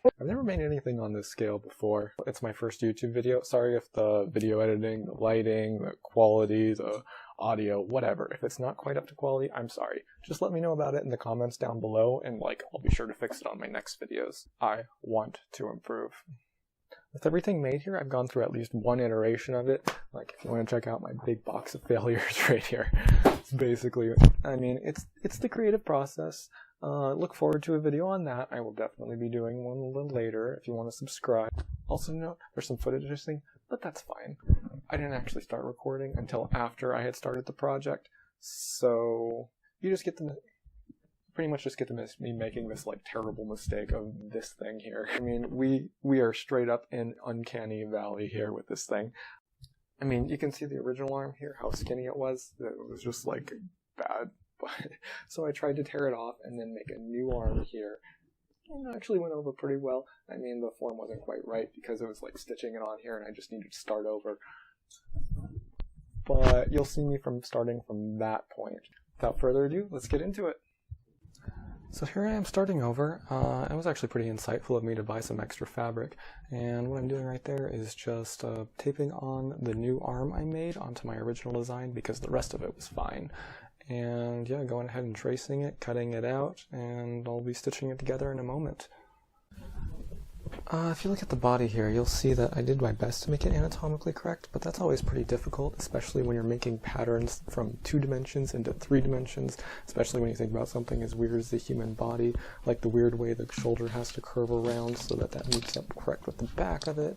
I've never made anything on this scale before. It's my first YouTube video. Sorry if the video editing, the lighting, the quality, the audio, whatever. If it's not quite up to quality, I'm sorry. Just let me know about it in the comments down below, and I'll be sure to fix it on my next videos. I want to improve. With everything made here, I've gone through at least one iteration of it. If you want to check out my big box of failures right here. It's basically, it's the creative process. Look forward to a video on that. I will definitely be doing one a little later if you want to subscribe. Also note, there's some footage missing, but that's fine. I didn't actually start recording until after I had started the project, so you just get to pretty much just get to miss me making this terrible mistake of this thing here. We are straight up in uncanny valley here with this thing. You can see the original arm here, how skinny it was. It was just bad. So I tried to tear it off and then make a new arm here. And it actually went over pretty well. The form wasn't quite right because it was stitching it on here and I just needed to start over. But you'll see me starting from that point. Without further ado, let's get into it. So here I am starting over. It was actually pretty insightful of me to buy some extra fabric. And what I'm doing right there is just taping on the new arm I made onto my original design because the rest of it was fine. And yeah, going ahead and tracing it, cutting it out, and I'll be stitching it together in a moment. If you look at the body here, you'll see that I did my best to make it anatomically correct, but that's always pretty difficult, especially when you're making patterns from 2 dimensions into 3 dimensions, especially when you think about something as weird as the human body, like the weird way the shoulder has to curve around so that that meets up correct with the back of it.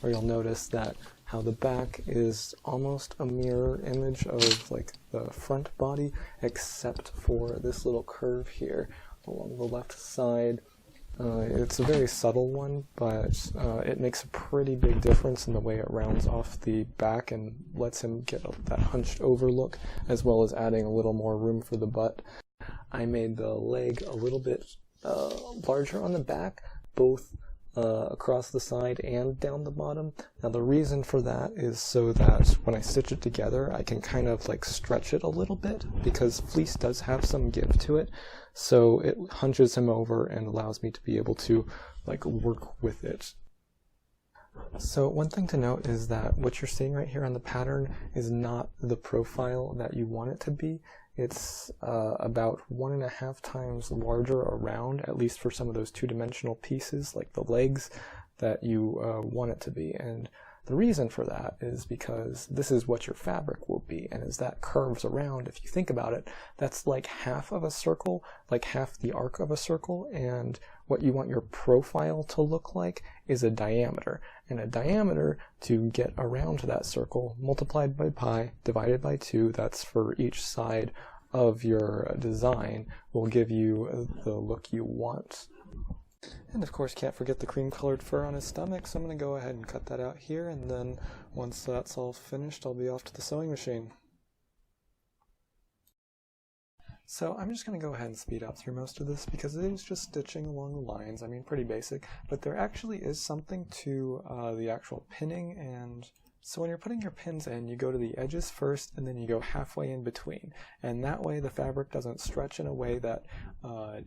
Or you'll notice that how the back is almost a mirror image of the front body, except for this little curve here along the left side. It's a very subtle one, but it makes a pretty big difference in the way it rounds off the back and lets him get that hunched over look, as well as adding a little more room for the butt. I made the leg a little bit larger on the back, both across the side and down the bottom. Now the reason for that is so that when I stitch it together I can kind of stretch it a little bit, because fleece does have some give to it, so it hunches him over and allows me to be able to work with it. So one thing to note is that what you're seeing right here on the pattern is not the profile that you want it to be. It's about 1.5 times larger around, at least for some of those 2-dimensional pieces, like the legs, that you want it to be. And the reason for that is because this is what your fabric will be, and as that curves around, if you think about it, that's half of a circle, half the arc of a circle, and what you want your profile to look like is a diameter. And a diameter, to get around that circle, multiplied by pi, divided by 2, that's for each side of your design, will give you the look you want. And of course, can't forget the cream-colored fur on his stomach, so I'm going to go ahead and cut that out here, and then once that's all finished, I'll be off to the sewing machine. So I'm just going to go ahead and speed up through most of this because it is just stitching along the lines. Pretty basic, but there actually is something to the actual pinning. And so when you're putting your pins in, you go to the edges first and then you go halfway in between, and that way the fabric doesn't stretch in a way that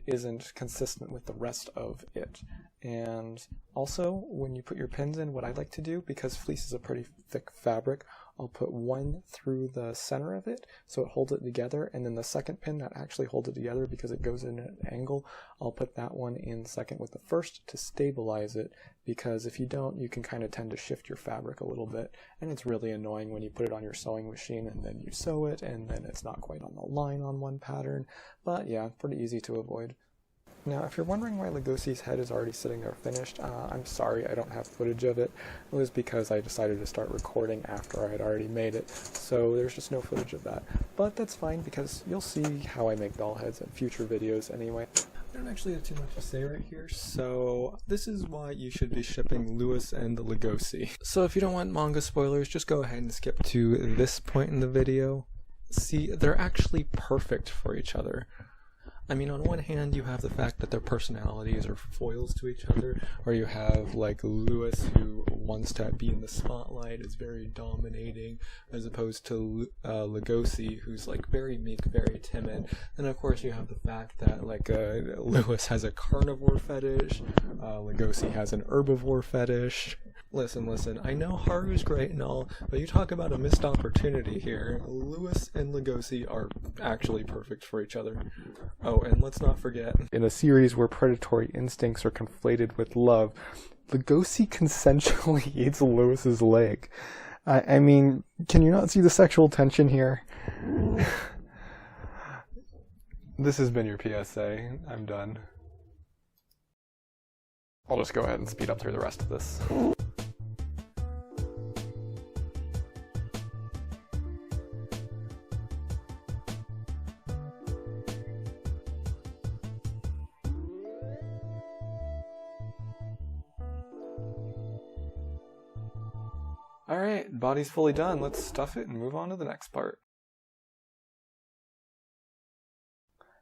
isn't consistent with the rest of it. And also, when you put your pins in, what I like to do, because fleece is a pretty thick fabric, I'll put one through the center of it so it holds it together, and then the second pin that actually holds it together because it goes in at an angle, I'll put that one in second with the first to stabilize it, because if you don't, you can kind of tend to shift your fabric a little bit, and it's really annoying when you put it on your sewing machine and then you sew it and then it's not quite on the line on one pattern. But yeah, pretty easy to avoid. Now, if you're wondering why Legosi's head is already sitting there finished, I'm sorry I don't have footage of it. It was because I decided to start recording after I had already made it, so there's just no footage of that. But that's fine, because you'll see how I make doll heads in future videos anyway. I don't actually have too much to say right here, so this is why you should be shipping Lewis and the Legosi. So if you don't want manga spoilers, just go ahead and skip to this point in the video. See, they're actually perfect for each other. On one hand, you have the fact that their personalities are foils to each other, or you have Lewis, who one step, be in the spotlight, is very dominating, as opposed to Legosi, who's like very meek, very timid. And of course you have the fact that like Lewis has a carnivore fetish, Legosi has an herbivore fetish. Listen, I know Haru's great and all, but you talk about a missed opportunity here. Lewis and Legosi are actually perfect for each other. Oh, and let's not forget, in a series where predatory instincts are conflated with love, Legosi consensually eats Lewis's leg. I mean, can you not see the sexual tension here? This has been your PSA. I'm done. I'll just go ahead and speed up through the rest of this. Alright, body's fully done. Let's stuff it and move on to the next part.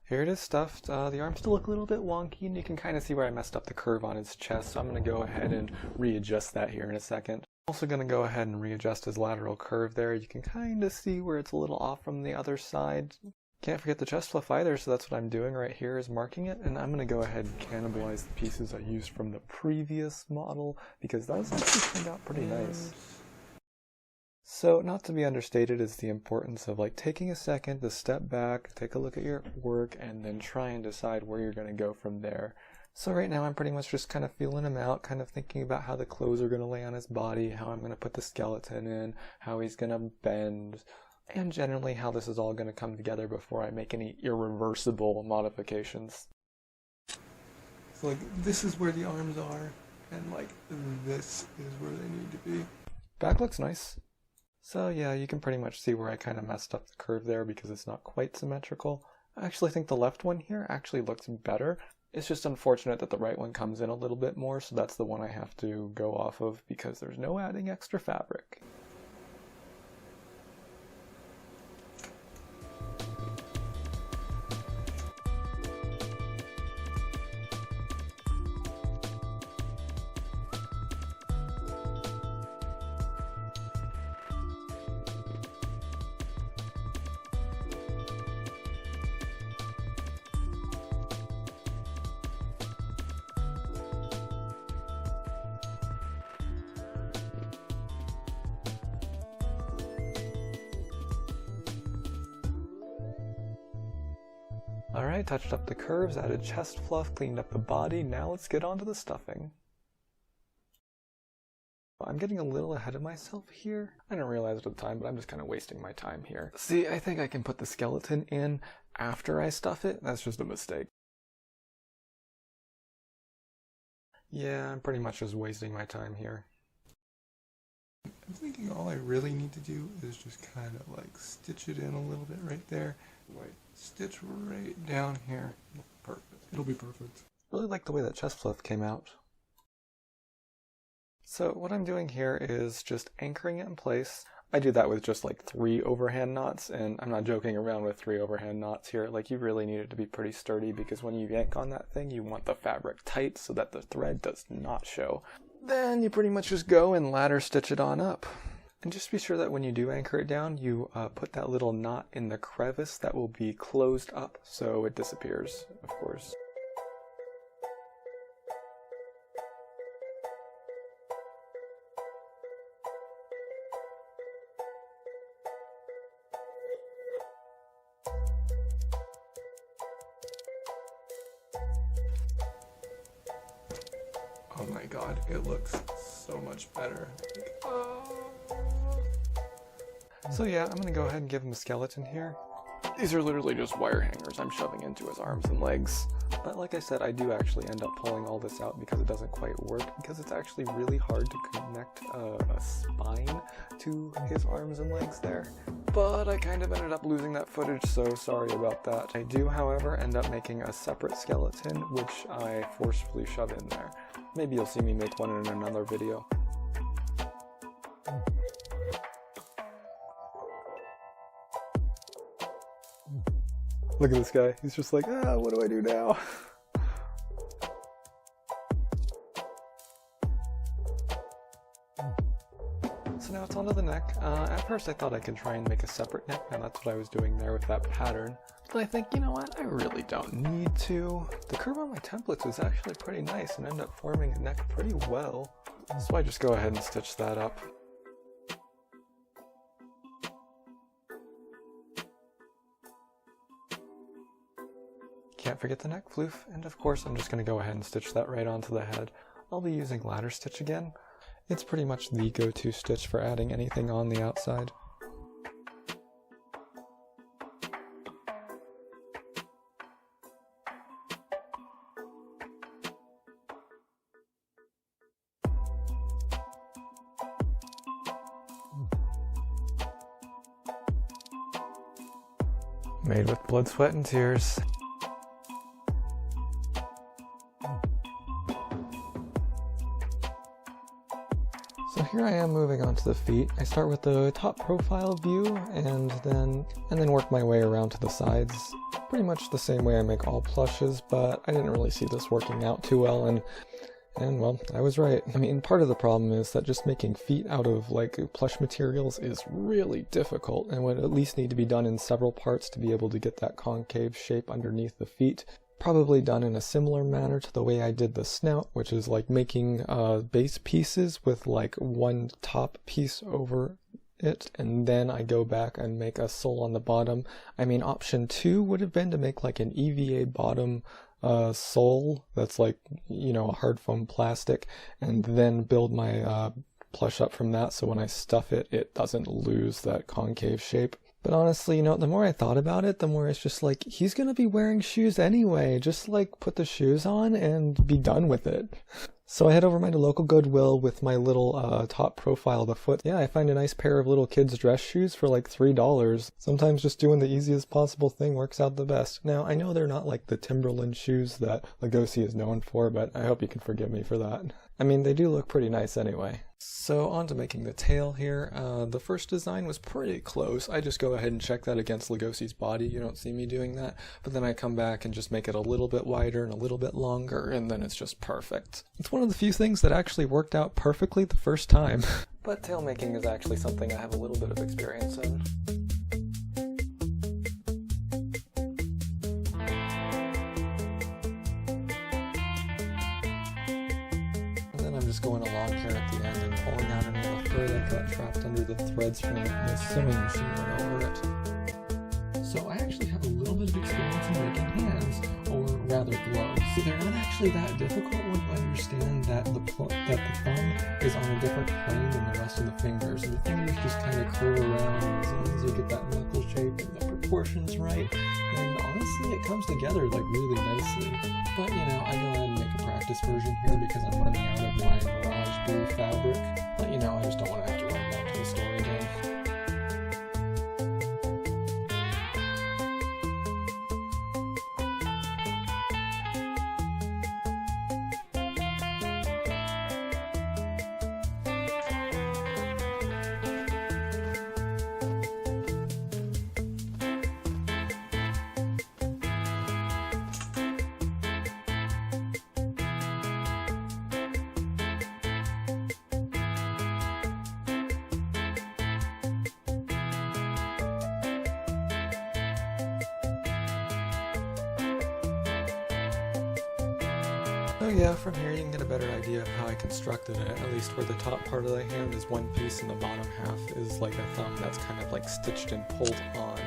Here it is stuffed. The arms still look a little bit wonky, and you can kind of see where I messed up the curve on his chest, so I'm going to go ahead and readjust that here in a second. I'm also going to go ahead and readjust his lateral curve there. You can kind of see where it's a little off from the other side. Can't forget the chest fluff either, so that's what I'm doing right here is marking it, and I'm going to go ahead and cannibalize the pieces I used from the previous model, because those actually turned out pretty nice. So, not to be understated is the importance of like taking a second to step back, take a look at your work, and then try and decide where you're going to go from there. So right now I'm pretty much just kind of feeling him out, kind of thinking about how the clothes are going to lay on his body, how I'm going to put the skeleton in, how he's going to bend, and generally how this is all going to come together before I make any irreversible modifications. So like, this is where the arms are, and like, this is where they need to be. Back looks nice. So yeah, you can pretty much see where I kind of messed up the curve there because it's not quite symmetrical. I actually think the left one here actually looks better. It's just unfortunate that the right one comes in a little bit more, so that's the one I have to go off of because there's no adding extra fabric. Alright, touched up the curves, added chest fluff, cleaned up the body, now let's get on to the stuffing. I'm getting a little ahead of myself here. I didn't realize it at the time, but I'm just kind of wasting my time here. See, I think I can put the skeleton in after I stuff it. That's just a mistake. Yeah, I'm pretty much just wasting my time here. I'm thinking all I really need to do is just kind of like stitch it in a little bit right there. Like stitch right down here. Perfect. It'll be perfect. Really like the way that chest fluff came out. So what I'm doing here is just anchoring it in place. I do that with just like 3 overhand knots, and I'm not joking around with 3 overhand knots here. Like, you really need it to be pretty sturdy because when you yank on that thing, you want the fabric tight so that the thread does not show. Then you pretty much just go and ladder stitch it on up. And just be sure that when you do anchor it down, you put that little knot in the crevice that will be closed up so it disappears, of course. Oh my god, it looks so much better. So yeah, I'm gonna go ahead and give him a skeleton here. These are literally just wire hangers I'm shoving into his arms and legs. But like I said, I do actually end up pulling all this out because it doesn't quite work, because it's actually really hard to connect a spine to his arms and legs there. But I kind of ended up losing that footage, so sorry about that. I do, however, end up making a separate skeleton, which I forcefully shove in there. Maybe you'll see me make one in another video. Look at this guy. He's just like, what do I do now? now it's onto the neck. At first I thought I could try and make a separate neck, and that's what I was doing there with that pattern. But I think, you know what, I really don't need to. The curve on my templates was actually pretty nice and ended up forming a neck pretty well. So I just go ahead and stitch that up. Can't forget the neck floof, and of course I'm just going to go ahead and stitch that right onto the head. I'll be using ladder stitch again. It's pretty much the go-to stitch for adding anything on the outside. Made with blood, sweat, and tears. So here I am moving on to the feet. I start with the top profile view and then work my way around to the sides. Pretty much the same way I make all plushes, but I didn't really see this working out too well, and well, I was right. I mean, part of the problem is that just making feet out of like plush materials is really difficult and would at least need to be done in several parts to be able to get that concave shape underneath the feet. Probably done in a similar manner to the way I did the snout, which is like making base pieces with like one top piece over it, and then I go back and make a sole on the bottom. I mean, option 2 would have been to make like an EVA bottom sole that's like, you know, a hard foam plastic, and then build my plush up from that, so when I stuff it, it doesn't lose that concave shape. But honestly, you know, the more I thought about it, the more it's just like, he's gonna be wearing shoes anyway, just like put the shoes on and be done with it. So I head over to my local Goodwill with my little top profile of the foot. Yeah, I find a nice pair of little kids' dress shoes for like $3. Sometimes just doing the easiest possible thing works out the best. Now, I know they're not like the Timberland shoes that Legosi is known for, but I hope you can forgive me for that. I mean, they do look pretty nice anyway. So on to making the tail here. The first design was pretty close. I just go ahead and check that against Legosi's body. You don't see me doing that. But then I come back and just make it a little bit wider and a little bit longer, and then it's just perfect. It's one of the few things that actually worked out perfectly the first time. But tail making is actually something I have a little bit of experience in. Going along here at the end and pulling out any of the fur that got trapped under the threads from the sewing machine went over it. So I actually have a little bit of experience in making hands, or rather gloves. So they're not actually that difficult when you understand that the thumb is on a different plane than the rest of the fingers. And the fingers just kind of curve around, and as long as you get that knuckle shape and the proportions right, then honestly it comes together like really nicely. But you know, I go ahead and make a practice version here because I'm running out of my Mirage Blue fabric. But you know, I just don't want to have to run back to the store again. So yeah, from here you can get a better idea of how I constructed it, at least where the top part of the hand is one piece and the bottom half is like a thumb that's kind of like stitched and pulled on.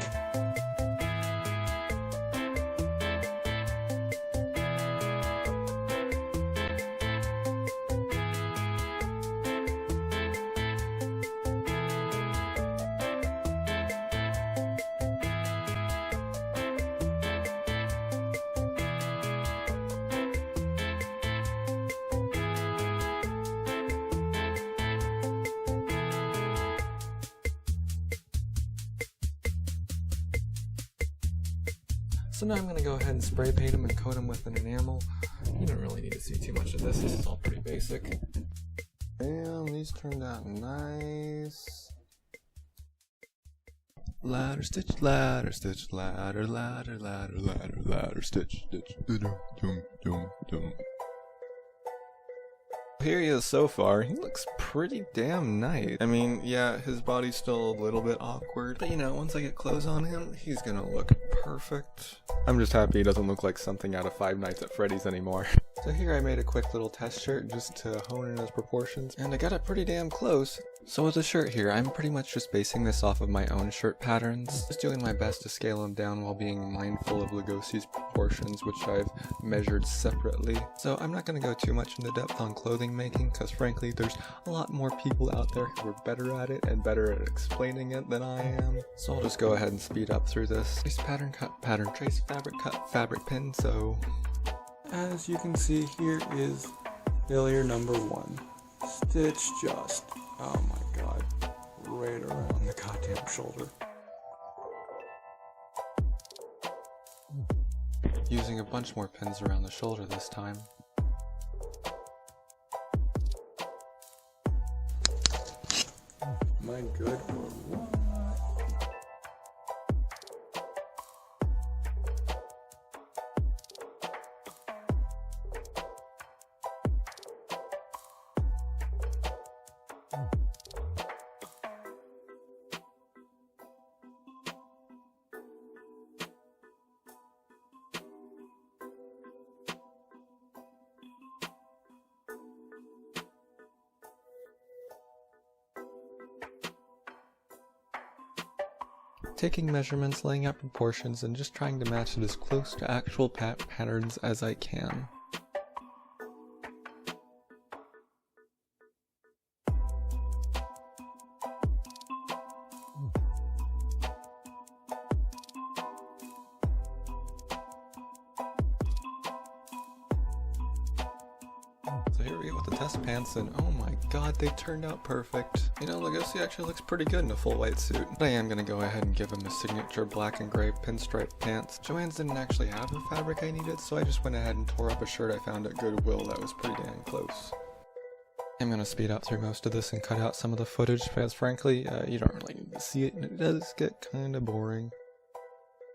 So now I'm going to go ahead and spray paint them and coat them with an enamel. You don't really need to see too much of this is all pretty basic. And these turned out nice. Ladder stitch, ladder stitch, ladder, ladder, ladder, ladder, ladder stitch, stitch, dum, dum, dum. Here he is so far. He looks pretty damn nice. I mean, yeah, his body's still a little bit awkward, but you know, once I get clothes on him, he's gonna look perfect. I'm just happy he doesn't look like something out of Five Nights at Freddy's anymore. So here I made a quick little test shirt just to hone in his proportions, and I got it pretty damn close. So with the shirt here, I'm pretty much just basing this off of my own shirt patterns, just doing my best to scale them down while being mindful of Legosi's proportions, which I've measured separately. So I'm not going to go too much into depth on clothing making, because frankly there's a lot more people out there who are better at it and better at explaining it than I am. So I'll just go ahead and speed up through this. Trace pattern, cut pattern, trace fabric, cut fabric, pin. So as you can see, here is failure number 1. Stitch just, oh my god, right around the goddamn shoulder. Using a bunch more pins around the shoulder this time. My good lord. Taking measurements, laying out proportions, and just trying to match it as close to actual patterns as I can. So here we go with the test pants, and oh my god, they turned out perfect. You know, Legosi actually looks pretty good in a full white suit. But I am gonna go ahead and give him his signature black and gray pinstripe pants. Joann's didn't actually have the fabric I needed, so I just went ahead and tore up a shirt I found at Goodwill that was pretty damn close. I'm gonna speed up through most of this and cut out some of the footage, because frankly, you don't really need to see it, and it does get kinda boring.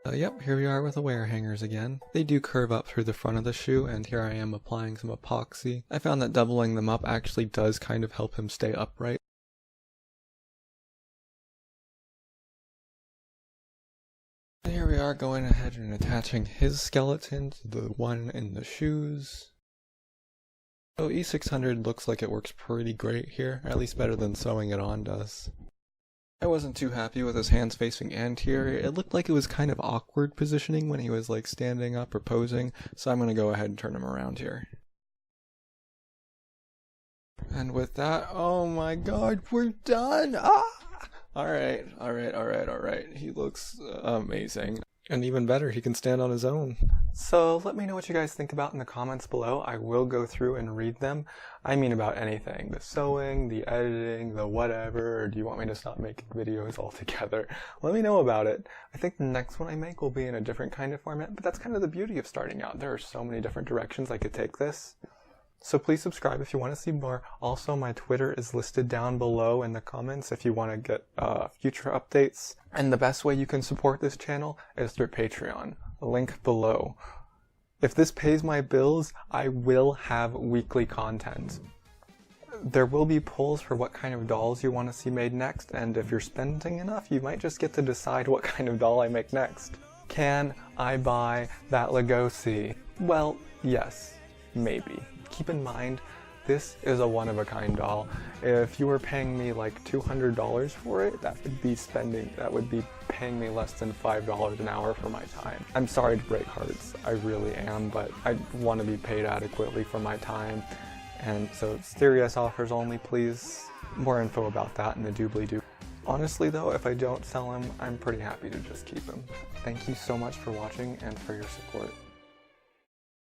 Yep, here we are with the wear hangers again. They do curve up through the front of the shoe, and here I am applying some epoxy. I found that doubling them up actually does kind of help him stay upright. And here we are going ahead and attaching his skeleton to the one in the shoes. So E600 looks like it works pretty great here, at least better than sewing it on does. I wasn't too happy with his hands facing anterior. It looked like it was kind of awkward positioning when he was like standing up or posing, so I'm going to go ahead and turn him around here. And with that, oh my god, we're done! Ah! Alright. He looks amazing. And even better, he can stand on his own. So let me know what you guys think about in the comments below. I will go through and read them. I mean about anything. The sewing, the editing, the whatever, or do you want me to stop making videos altogether? Let me know about it. I think the next one I make will be in a different kind of format, but that's kind of the beauty of starting out. There are so many different directions I could take this. So please subscribe if you want to see more. Also, my Twitter is listed down below in the comments if you want to get future updates. And the best way you can support this channel is through Patreon. Link below. If this pays my bills, I will have weekly content. There will be polls for what kind of dolls you want to see made next, and if you're spending enough, you might just get to decide what kind of doll I make next. Can I buy that Legosi? Well, yes, maybe. Keep in mind, this is a one-of-a-kind doll. If you were paying me like $200 for it, that would be paying me less than $5 an hour for my time. I'm sorry to break hearts, I really am, but I want to be paid adequately for my time. And so, serious offers only, please. More info about that in the doobly-doo. Honestly though, if I don't sell him, I'm pretty happy to just keep him. Thank you so much for watching and for your support.